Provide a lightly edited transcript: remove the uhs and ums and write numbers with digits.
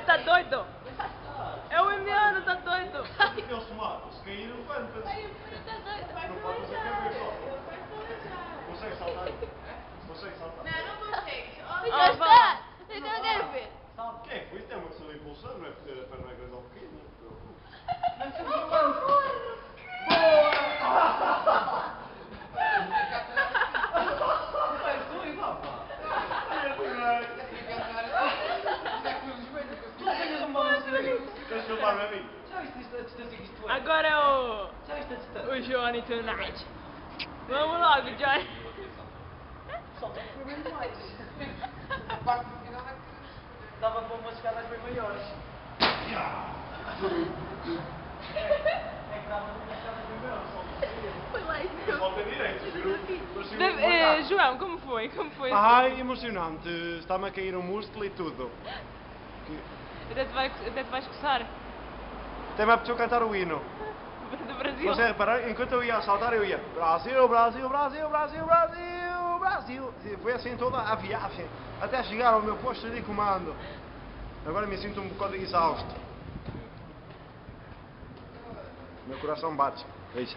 tá doido? É o Emiliano, tá doido? Aqueles tomates caíram quantas? Ai, o Pedro tá doido. Vai Não pode fazer começar. cabeça. Eu quero começar. Consegue saltar? Consegue saltar? Não, não consigo. Ah, vá lá. Então eu quero ver. Sabe o que é que foi? Isto é uma questão de impulsão, não é por ter a perna grande ao pequeno, não te preocupes. Queres filmar-me a mim? Agora é o Johnny Tonight. Vamos logo, Johnny. Dava para umas escadas bem maiores. É que dava para umas escadas bem maiores. Foi lá e Eu voltei direito, viu? João, como foi? Como foi? Ai, emocionante. Está-me a cair um músculo e tudo. Até te vais coçar. Até me apeteceu cantar o hino. Do Brasil. Você reparar, enquanto eu ia saltar, eu ia Brasil, Brasil, Brasil, Brasil, Brasil, Brasil. Foi assim toda a viagem, até chegar ao meu posto de comando. Agora me sinto um bocado exausto. Meu coração bate. Veja.